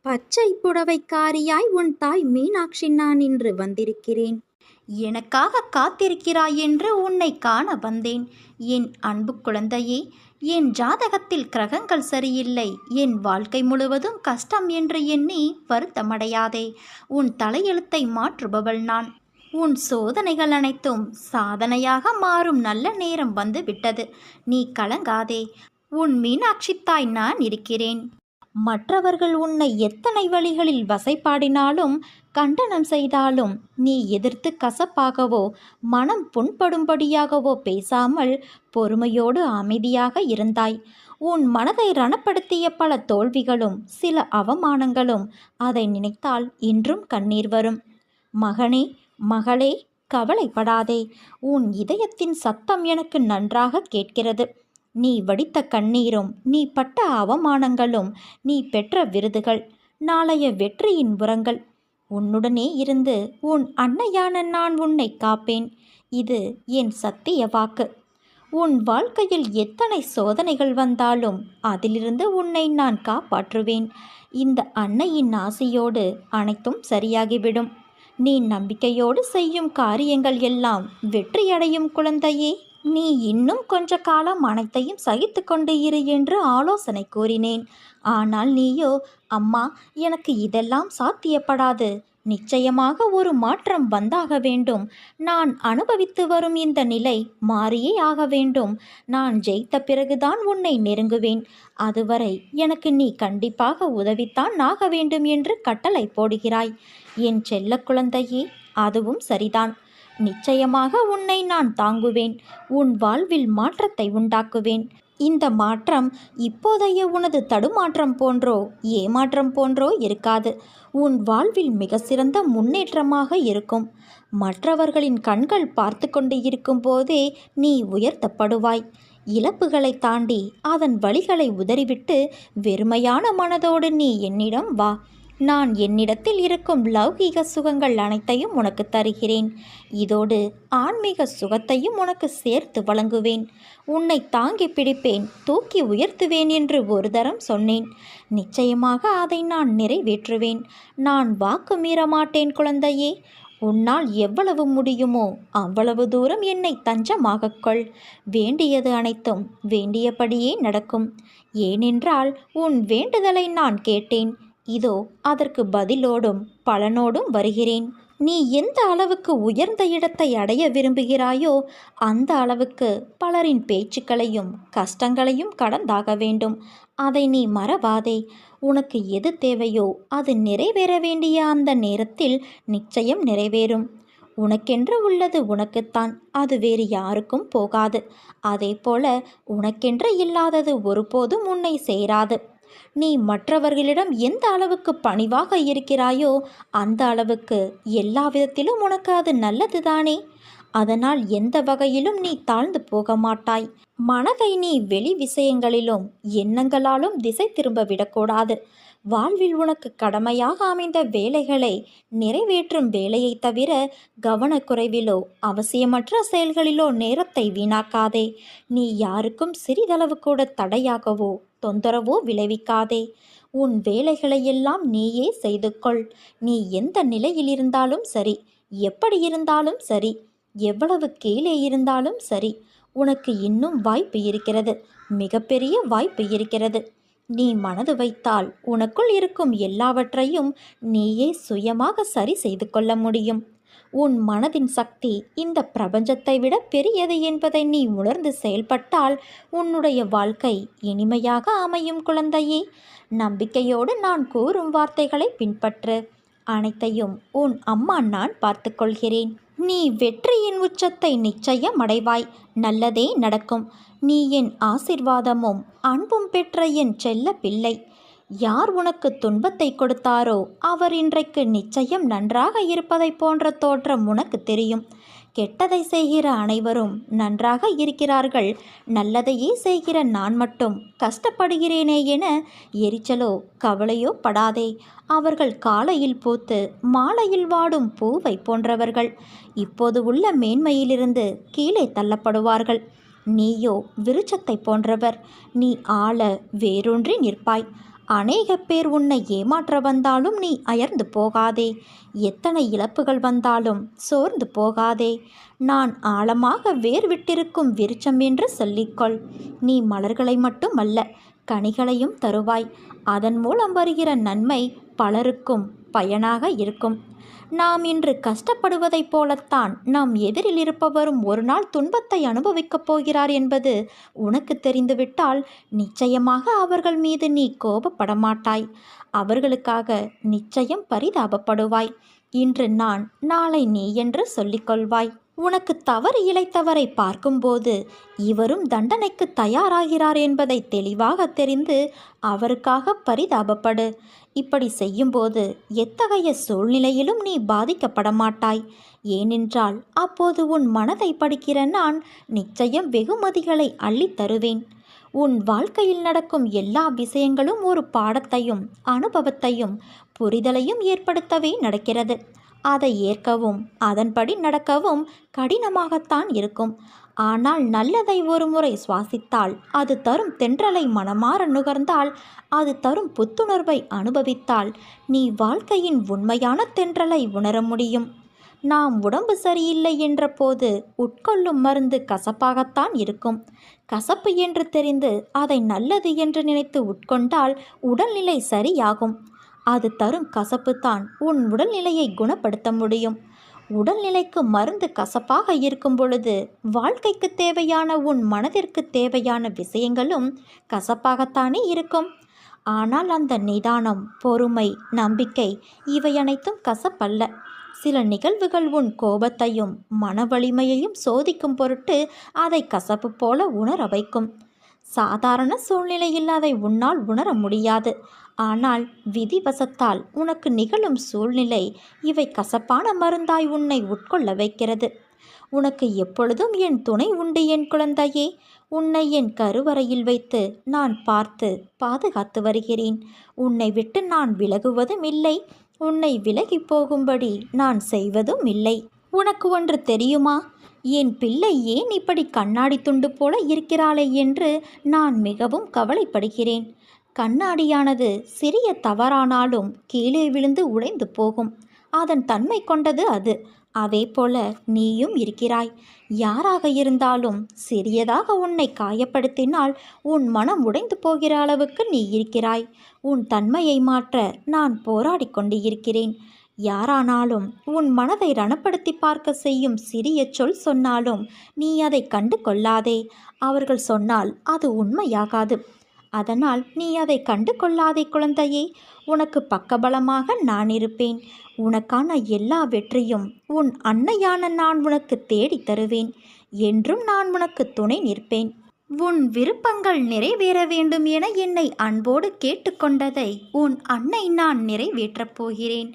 பச்சை புடவைக்காரியாய் உன் தாய் மீனாட்சி நான் இன்று வந்திருக்கிறேன். எனக்காக காத்திருக்கிறாய் என்று உன்னை காண வந்தேன். என் அன்பு குழந்தையே, என் ஜாதகத்தில் கிரகங்கள் சரியில்லை, என் வாழ்க்கை முழுவதும் கஷ்டம் என்று எண்ணி வருத்தமடையாதே. உன் தலையெழுத்தை மாற்றுபவள் நான். உன் சோதனைகள் அனைத்தும் சாதனையாக மாறும் நல்ல நேரம் வந்து விட்டது. நீ கலங்காதே. உன் மீனாட்சி தாய் நான் இருக்கிறேன். மற்றவர்கள் உன்னை எத்தனை வழிகளில் வசைபாடினாலும் கண்டனம் செய்தாலும் நீ எதிர்த்து கசப்பாகவோ மனம் புண்படும்படியாகவோ பேசாமல் பொறுமையோடு அமைதியாக இருந்தாய். உன் மனதை ரணப்படுத்திய பல தோல்விகளும் சில அவமானங்களும் அதை நினைத்தால் இன்றும் கண்ணீர் வரும். மகனே, மகளே, கவலைப்படாதே. உன் இதயத்தின் சத்தம் எனக்கு நன்றாக கேட்கிறது. நீ வடித்த கண்ணீரும் நீ பட்ட அவமானங்களும் நீ பெற்ற விருதுகள் நாளைய வெற்றியின் உரங்கள். உன்னுடனே இருந்து உன் அன்னையான நான் உன்னை காப்பேன். இது என் சத்திய வாக்கு. உன் வாழ்க்கையில் எத்தனை சோதனைகள் வந்தாலும் அதிலிருந்து உன்னை நான் காப்பாற்றுவேன். இந்த அன்னையின் ஆசையோடு அனைத்தும் சரியாகிவிடும். நீ நம்பிக்கையோடு செய்யும் காரியங்கள் எல்லாம் வெற்றியடையும் குழந்தையே. நீ இன்னும் கொஞ்ச காலம் அனைத்தையும் சகித்து கொண்டு இரு என்று ஆலோசனை கூறினேன். ஆனால் நீயோ, அம்மா, எனக்கு இதெல்லாம் சாத்தியப்படாது, நிச்சயமாக ஒரு மாற்றம் வந்தாக வேண்டும், நான் அனுபவித்து வரும் இந்த நிலை மாறியே ஆக வேண்டும், நான் ஜெயித்த பிறகுதான் உன்னை நெருங்குவேன், அதுவரை எனக்கு நீ கண்டிப்பாக உதவித்தான் ஆக வேண்டும் என்று கட்டளை போடுகிறாய். என் செல்ல குழந்தையே, அதுவும் சரிதான். நிச்சயமாக உன்னை நான் தாங்குவேன். உன் வாழ்வில் மாற்றத்தை உண்டாக்குவேன். இந்த மாற்றம் இப்போதைய உனது தடுமாற்றம் போன்றோ ஏமாற்றம் போன்றோ இருக்காது. உன் வாழ்வில் மிக சிறந்த முன்னேற்றமாக இருக்கும். மற்றவர்களின் கண்கள் பார்த்து கொண்டு இருக்கும் போதே நீ உயர்த்தப்படுவாய். இழப்புகளை தாண்டி அதன் வழிகளை உதறிவிட்டு வெறுமையான மனதோடு நீ என்னிடம் வா. நான் என்னிடத்தில் இருக்கும் லௌகீக சுகங்கள் அனைத்தையும் உனக்கு தருகிறேன். இதோடு ஆன்மீக சுகத்தையும் உனக்கு சேர்த்து வழங்குவேன். உன்னை தாங்கி பிடிப்பேன், தூக்கி உயர்த்துவேன் என்று ஒரு தரம் சொன்னேன். நிச்சயமாக அதை நான் நிறைவேற்றுவேன். நான் வாக்கு மீற மாட்டேன் குழந்தையே. உன்னால் எவ்வளவு முடியுமோ அவ்வளவு தூரம் என்னை தஞ்சமாகக் கொள். வேண்டியது அனைத்தும் வேண்டியபடியே நடக்கும். ஏனென்றால் உன் வேண்டுதலை நான் கேட்டேன். இதோ அதற்கு பதிலோடும் பலனோடும் வருகிறேன். நீ எந்த அளவுக்கு உயர்ந்த இடத்தை அடைய விரும்புகிறாயோ அந்த அளவுக்கு பலரின் பேச்சுக்களையும் கஷ்டங்களையும் கடந்தாக வேண்டும். அதை நீ மறவாதே. உனக்கு எது தேவையோ அது நிறைவேற வேண்டிய அந்த நேரத்தில் நிச்சயம் நிறைவேறும். உனக்கென்று உள்ளது உனக்குத்தான், அது வேறு யாருக்கும் போகாது. அதே போல உனக்கென்று இல்லாதது ஒருபோதும் உன்னை சேராது. நீ மற்றவர்களிடம் எந்த அளவுக்கு பணிவாக இருக்கிறாயோ அந்த அளவுக்கு எல்லா விதத்திலும் உனக்கு அது நல்லதுதானே. அதனால் எந்த வகையிலும் நீ தாழ்ந்து போக மாட்டாய். மனதை நீ வெளி விஷயங்களிலும் எண்ணங்களாலும் திசை திரும்ப விடக்கூடாது. வாழ்வில் உனக்கு கடமையாக அமைந்த வேலைகளை நிறைவேற்றும் வேலையை தவிர கவனக்குறைவிலோ அவசியமற்ற செயல்களிலோ நேரத்தை வீணாக்காதே. நீ யாருக்கும் சிறிதளவு கூட தடையாகவோ தொந்தரவோ விளைவிக்காதே. உன் வேலைகளையெல்லாம் நீயே செய்து கொள். நீ எந்த நிலையில் இருந்தாலும் சரி, எப்படி இருந்தாலும் சரி, எவ்வளவு கீழே இருந்தாலும் சரி, உனக்கு இன்னும் வாய்ப்பு இருக்கிறது. மிகப்பெரிய வாய்ப்பு இருக்கிறது. நீ மனது வைத்தால் உனக்குள் இருக்கும் எல்லாவற்றையும் நீயே சுயமாக சரி செய்து கொள்ள முடியும். உன் மனதின் சக்தி இந்த பிரபஞ்சத்தை விட பெரியது என்பதை நீ உணர்ந்து செயல்பட்டால் உன்னுடைய வாழ்க்கை இனிமையாக அமையும் குழந்தையே. நம்பிக்கையோடு நான் கூறும் வார்த்தைகளை பின்பற்று. அனைத்தையும் உன் அம்மா நான் பார்த்து கொள்கிறேன். நீ வெற்றியின் உச்சத்தை நிச்சயம் அடைவாய். நல்லதே நடக்கும். நீ என் ஆசிர்வாதமும் அன்பும் பெற்ற என் செல்ல பிள்ளை. யார் உனக்கு துன்பத்தை கொடுத்தாரோ அவர் இன்றைக்கு நிச்சயம் நன்றாக இருப்பதை போன்ற தோற்றம் உனக்கு தெரியும். கெட்டதை செய்கிற அனைவரும் நன்றாக இருக்கிறார்கள். நல்லதையே செய்கிற நான் மட்டும் கஷ்டப்படுகிறேனே என எரிச்சலோ கவலையோ படாதே. அவர்கள் காலையில் பூத்து மாலையில் வாடும் பூவை போன்றவர்கள். இப்போது உள்ள மேன்மையிலிருந்து கீழே தள்ளப்படுவார்கள். நீயோ விருட்சத்தை போன்றவர். நீ ஆழ வேரூன்றி நிற்பாய். அநேக பேர் உன்னை ஏமாற்ற வந்தாலும் நீ அயர்ந்து போகாதே. எத்தனை இழப்புகள் வந்தாலும் சோர்ந்து போகாதே. நான் ஆழமாக வேர் விட்டிருக்கும் விருட்சம் என்று சொல்லிக்கொள். நீ மலர்களை மட்டுமல்ல, கனிகளையும் தருவாய். அதன் மூலம் வருகிற நன்மை பலருக்கும் பயனாக இருக்கும். நாம் இன்று கஷ்டப்படுவதைப் போலத்தான் நம் எதிரில் இருப்பவரும் ஒரு நாள் துன்பத்தை அனுபவிக்கப் போகிறார் என்பது உனக்கு தெரிந்துவிட்டால் நிச்சயமாக அவர்கள் மீது நீ கோபப்பட மாட்டாய். அவர்களுக்காக நிச்சயம் பரிதாபப்படுவாய். இன்று நான், நாளை நீ என்று சொல்லிக்கொள்வாய். உனக்கு தவறு இழைத்தவரை பார்க்கும்போது இவரும் தண்டனைக்கு தயாராகிறார் என்பதை தெளிவாக தெரிந்து அவருக்காக பரிதாபப்படு. இப்படி செய்யும்போது எத்தகைய சூழ்நிலையிலும் நீ பாதிக்கப்பட மாட்டாய். ஏனென்றால் அப்போது உன் மனதை படிக்கிற நான் நிச்சயம் வெகுமதிகளை அள்ளித் தருவேன். உன் வாழ்க்கையில் நடக்கும் எல்லா விஷயங்களும் ஒரு பாடத்தையும் அனுபவத்தையும் புரிதலையும் ஏற்படுத்தவே நடக்கிறது. அதை ஏற்கவும் அதன்படி நடக்கவும் கடினமாகத்தான் இருக்கும். ஆனால் நல்லதை ஒரு முறை சுவாசித்தால், அது தரும் தென்றலை மனமாற நுகர்ந்தால், அது தரும் புத்துணர்வை அனுபவித்தால் நீ வாழ்க்கையின் உண்மையான தென்றலை உணர முடியும். நாம் உடம்பு சரியில்லை என்ற போது உட்கொள்ளும் மருந்து கசப்பாகத்தான் இருக்கும். கசப்பு என்று தெரிந்து அதை நல்லது என்று நினைத்து உட்கொண்டால் உடல்நிலை சரியாகும். அது தரும் கசப்பு தான் உன் உடல்நிலையை குணப்படுத்த முடியும். உடல்நிலைக்கு மருந்து கசப்பாக இருக்கும் பொழுது வாழ்க்கைக்கு தேவையான உன் மனதிற்கு தேவையான விஷயங்களும் கசப்பாகத்தானே இருக்கும். ஆனால் அந்த நிதானம், பொறுமை, நம்பிக்கை இவை அனைத்தும் கசப்பல்ல. சில நிகழ்வுகள் உன் கோபத்தையும் மன வலிமையையும் சோதிக்கும் பொருட்டு அதை கசப்பு போல உணர வைக்கும். சாதாரண சூழ்நிலையில் அதை உன்னால் உணர முடியாது. ஆனால் விதிவசத்தால் உனக்கு நிகழும் சூழ்நிலை இவை கசப்பான மருந்தாய் உன்னை உட்கொள்ள வைக்கிறது. உனக்கு எப்பொழுதும் என் துணை உண்டு என் குழந்தையே. உன்னை என் கருவறையில் வைத்து நான் பார்த்து பாதுகாத்து வருகிறேன். உன்னை விட்டு நான் விலகுவதும் இல்லை. உன்னை விலகி போகும்படி நான் செய்வதும் இல்லை. உனக்கு ஒன்று தெரியுமா? என் பிள்ளை ஏன் இப்படி கண்ணாடி துண்டு போல இருக்கிறாளே என்று நான் மிகவும் கவலைப்படுகிறேன். கண்ணாடியானது சிறிய தவறானாலும் கீழே விழுந்து உடைந்து போகும். அதன் தன்மை கொண்டது அது. அதே போல நீயும் இருக்கிறாய். யாராக இருந்தாலும் சிறியதாக உன்னை காயப்படுத்தினால் உன் மனம் உடைந்து போகிற அளவுக்கு நீ இருக்கிறாய். உன் தன்மையை மாற்ற நான் போராடி கொண்டு இருக்கிறேன். யாரானாலும் உன் மனதை ரணப்படுத்தி பார்க்க செய்யும் சிறிய சொல் சொன்னாலும் நீ அதை கண்டு கொள்ளாதே. அவர்கள் சொன்னால் அது உண்மையாகாது. அதனால் நீ அதை கண்டு கொள்ளாதே குழந்தையே. உனக்கு பக்கபலமாக நான் இருப்பேன். உனக்கான எல்லா வெற்றியும் உன் அன்னையான நான் உனக்கு தேடி தருவேன். என்றும் நான் உனக்கு துணை நிற்பேன். உன் விருப்பங்கள் நிறைவேற வேண்டும் என என்னை அன்போடு கேட்டுக்கொண்டதை உன் அன்னை நான் நிறைவேற்றப் போகிறேன்.